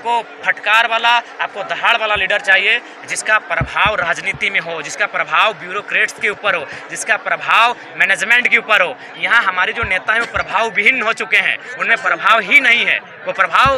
आपको फटकार वाला, आपको दहाड़ वाला लीडर चाहिए, जिसका प्रभाव राजनीति में हो, जिसका प्रभाव ब्यूरोक्रेट्स के ऊपर हो, जिसका प्रभाव मैनेजमेंट के ऊपर हो। यहाँ हमारे जो नेता हैं वो प्रभाव विहीन हो चुके हैं, उनमें प्रभाव ही नहीं है, वो प्रभाव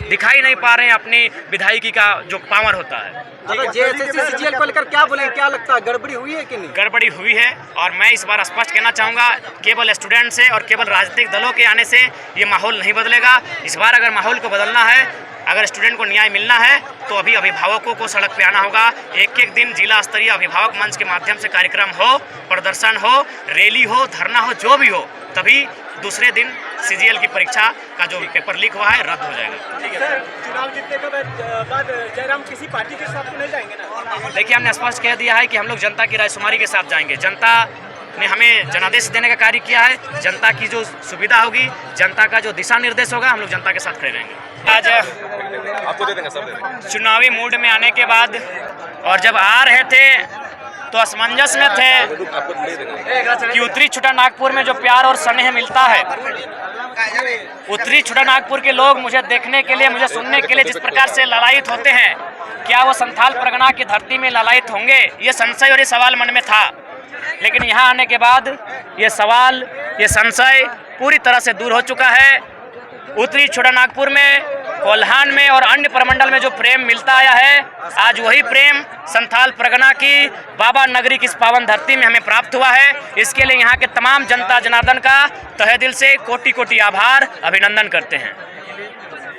दिखाई नहीं पा रहे हैं अपनी विधायकी का जो पावर होता है। जेएसएससी को लेकर क्या बोले, क्या लगता है गड़बड़ी हुई है कि नहीं? गड़बड़ी हुई है, और मैं इस बार स्पष्ट कहना चाहूँगा, केवल स्टूडेंट से और केवल राजनीतिक दलों के आने से ये माहौल नहीं बदलेगा। इस बार अगर माहौल को बदलना है, अगर स्टूडेंट को न्याय मिलना है, तो अभी अभिभावकों को सड़क पे आना होगा। एक एक दिन जिला स्तरीय अभिभावक मंच के माध्यम से कार्यक्रम हो, प्रदर्शन हो, रैली हो, धरना हो, जो भी हो, तभी दूसरे दिन सीजीएल की परीक्षा का जो पेपर लीक हुआ है रद्द हो जाएगा। ठीक है सर, चुनाव जीतने के बाद जयराम किसी पार्टी के साथ नहीं जाएंगे ना? देखिए, हमने स्पष्ट कह दिया है कि हम लोग जनता की रायशुमारी के साथ जाएंगे। जनता ने हमें जनादेश देने का कार्य किया है, जनता की जो सुविधा होगी, जनता का जो दिशा निर्देश होगा, हम लोग जनता के साथ खड़े रहेंगे। आज आपको दे देंगे, सब दे देंगे। चुनावी मूड में आने के बाद और जब आ रहे थे तो असमंजस में थे कि उत्तरी छोटानागपुर में जो प्यार और स्नेह मिलता है, उत्तरी छोटानागपुर के लोग मुझे देखने के लिए, मुझे सुनने के लिए जिस प्रकार से ललायित होते हैं, क्या वो संथाल परगना की धरती में ललायित होंगे? ये संशय और ये सवाल मन में था, लेकिन यहाँ आने के बाद ये सवाल, ये संशय पूरी तरह से दूर हो चुका है। उत्तरी छोटानागपुर में, कोल्हान में और अन्य प्रमंडल में जो प्रेम मिलता आया है, आज वही प्रेम संथाल परगना की बाबा नगरी की इस पावन धरती में हमें प्राप्त हुआ है। इसके लिए यहाँ के तमाम जनता जनार्दन का तहे दिल से कोटि कोटि आभार, अभिनंदन करते हैं।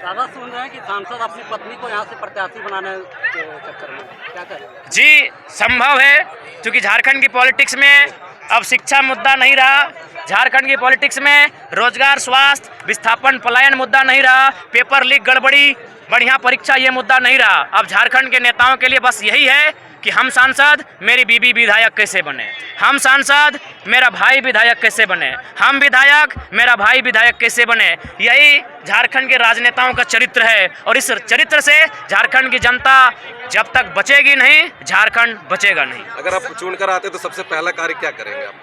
दादा सुन रहे हैं कि सांसद अपनी पत्नी को यहाँ से प्रत्याशी बनाने के चक्कर में क्या करें? जी, संभव है, क्योंकि झारखंड की पॉलिटिक्स में अब शिक्षा मुद्दा नहीं रहा, झारखंड की पॉलिटिक्स में रोजगार, स्वास्थ्य, विस्थापन, पलायन मुद्दा नहीं रहा, पेपर लीक, गड़बड़ी, बढ़िया परीक्षा ये मुद्दा नहीं रहा। अब झारखंड के नेताओं के लिए बस यही है कि हम सांसद, मेरी बीबी विधायक कैसे बने, हम सांसद, मेरा भाई विधायक कैसे बने, हम विधायक, मेरा भाई विधायक कैसे बने। यही झारखंड के राजनेताओं का चरित्र है, और इस चरित्र से झारखंड की जनता जब तक बचेगी नहीं, झारखंड बचेगा नहीं। अगर आप चुन कर आते तो सबसे पहला कार्य क्या करेंगे आप?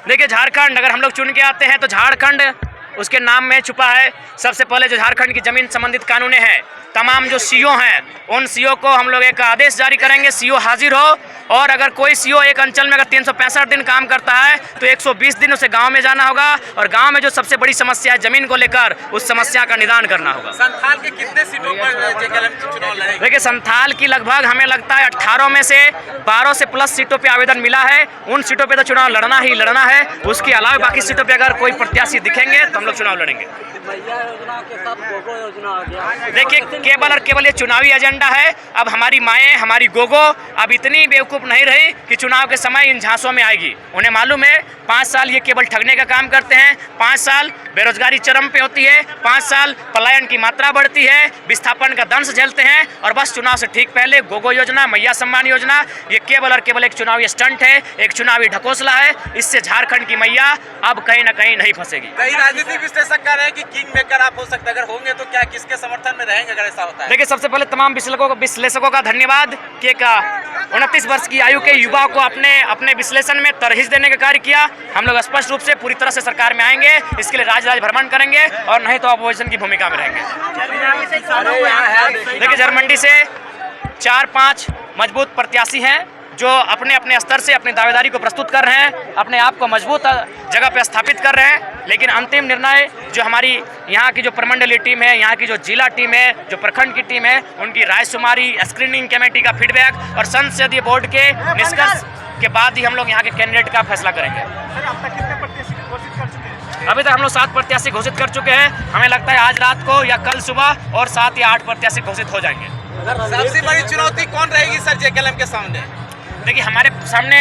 देखिए, झारखंड अगर हम लोग चुन के आते हैं तो झारखंड उसके नाम में छुपा है। सबसे पहले जो झारखंड की जमीन संबंधित कानून हैं, तमाम जो सीओ हैं, उन सीओ को हम लोग एक आदेश जारी करेंगे, सीओ हाजिर हो, और अगर कोई सीओ एक अंचल में अगर 365 दिन काम करता है तो 120 दिन उसे गांव में जाना होगा, और गांव में जो सबसे बड़ी समस्या है जमीन को लेकर, उस समस्या का निदान करना होगा। संथाल के कितने सीटों पर चुनाव लड़ेंगे? देखिए, संथाल की लगभग हमें लगता है 18 में से 12 से प्लस सीटों पे आवेदन मिला है। उन सीटों पे तो चुनाव लड़ना ही लड़ना है। उसके अलावा बाकी सीटों पे अगर कोई प्रत्याशी दिखेंगे तो हम लोग चुनाव लड़ेंगे। मैया योजना के साथ गोगो योजना आ गया। देखिए, केवल और केवल ये चुनावी एजेंडा है। अब हमारी माएँ, हमारी गोगो अब इतनी बेवकूफ़ नहीं रही कि चुनाव के समय इन झांसों में आएगी। उन्हें मालूम है 5 साल ये केवल ठगने का काम करते हैं, 5 साल बेरोजगारी चरम पे होती है, 5 साल पलायन की मात्रा बढ़ती है, विस्थापन का दंश झेलते हैं, और बस चुनाव से ठीक पहले गोगो योजना, मैया सम्मान योजना, ये केवल और केवल एक चुनावी स्टंट है, एक चुनावी ढकोसला है। इससे झारखंड की मैया अब कहीं ना कहीं नहीं फंसेगी। कई राजनीतिक विश्लेषक कह रहे हैं कि किंग मेकर आप हो सकते हैं, अगर होंगे तो क्या किसके समर्थन में रहेंगे अगर ऐसा होता है? देखिए, सबसे पहले तमाम विश्लेषकों का धन्यवाद कि एक 29 वर्ष की आयु के युवाओं को अपने विश्लेषण में तरहीज देने का कार्य किया। हम लोग स्पष्ट रूप से पूरी तरह से सरकार में आएंगे, इसके लिए राज्य भ्रमण करेंगे, और नहीं तो अपोजिशन की भूमिका में रहेंगे। देखिए, झरमंडी से 4-5 मजबूत प्रत्याशी हैं जो अपने अपने स्तर से अपनी दावेदारी को प्रस्तुत कर रहे हैं, अपने आप को मजबूत जगह पर स्थापित कर रहे हैं। लेकिन अंतिम निर्णय जो हमारी यहाँ की जो प्रमंडलीय टीम है, यहाँ की जो जिला टीम है, जो प्रखंड की टीम है, उनकी रायशुमारी, स्क्रीनिंग कमेटी का फीडबैक और संसदीय बोर्ड के निष्कर्ष के बाद ही हम लोग यहाँ के कैंडिडेट का फैसला करेंगे। अभी तक हम लोग 7 प्रत्याशी घोषित कर चुके हैं। हमें लगता है आज रात को या कल सुबह और 7 या 8 प्रत्याशी घोषित हो जाएंगे। सबसे बड़ी चुनौती कौन रहेगी सर जेकेएलएम के सामने? देखिए, हमारे सामने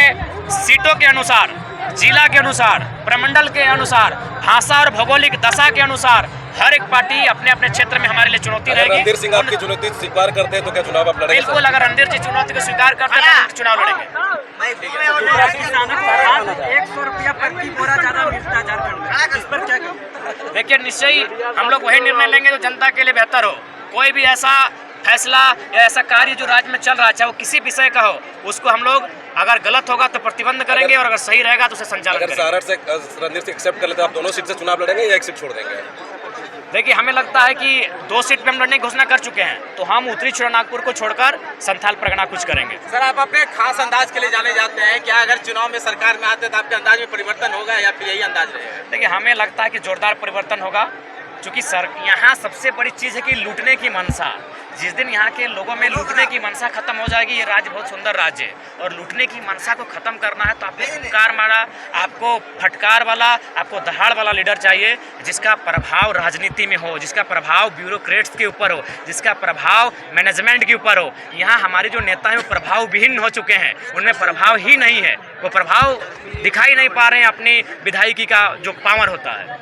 सीटों के अनुसार, जिला के अनुसार, प्रमंडल के अनुसार, भाषा और भौगोलिक दशा के अनुसार हर एक पार्टी अपने अपने क्षेत्र में हमारे लिए चुनौती रहेगी। रणधीर सिंह आपकी चुनौती स्वीकार करते हैं तो क्या चुनाव आप लड़ेंगे? बिल्कुल, अगर रणधीर जी चुनौती को स्वीकार करते हैं तो चुनाव लड़ेंगे। 100 रुपया प्रति बोरा ज्यादा मिलता है झारखंड में, इस पर क्या कहें? देखिए, निश्चय ही हम लोग वही निर्णय लेंगे जो जनता के लिए बेहतर हो। कोई भी ऐसा फैसला या ऐसा कार्य जो राज्य में चल रहा है, चाहे वो किसी विषय का हो, उसको हम लोग अगर गलत होगा तो प्रतिबंध करेंगे, और अगर सही रहेगा तो उसे संचालन करेंगे। अगर रणधीर से एक्सेप्ट कर लेते हैं, आप दोनों सीट से चुनाव लड़ेंगे या एक सीट छोड़ देंगे? देखिए हमें लगता है कि 2 सीट पे हम लड़ने की घोषणा कर चुके हैं, तो हम उत्तरी छोटा नागपुर को छोड़कर संथाल परगना कुछ करेंगे। सर आप अपने खास अंदाज के लिए जाने जाते हैं, क्या अगर चुनाव में सरकार में आते तो आपके अंदाज में परिवर्तन होगा या फिर यही अंदाज रहेगा? देखिए हमें लगता है कि जोरदार परिवर्तन होगा, क्योंकि यहाँ सबसे बड़ी चीज़ है कि लूटने की मनसा। जिस दिन यहाँ के लोगों में लूटने की मनसा खत्म हो जाएगी, ये राज्य बहुत सुंदर राज्य है, और लूटने की मनसा को खत्म करना है तो आपको फटकार वाला, आपको फटकार वाला, आपको दहाड़ वाला लीडर चाहिए, जिसका प्रभाव राजनीति में हो, जिसका प्रभाव ब्यूरोक्रेट्स के ऊपर हो, जिसका प्रभाव मैनेजमेंट के ऊपर हो। यहाँ हमारे जो नेता हैं वो प्रभाव विहीन हो चुके हैं, उनमें प्रभाव ही नहीं है, वो प्रभाव दिखाई नहीं पा रहे हैं अपनी विधायकी का जो पावर होता है।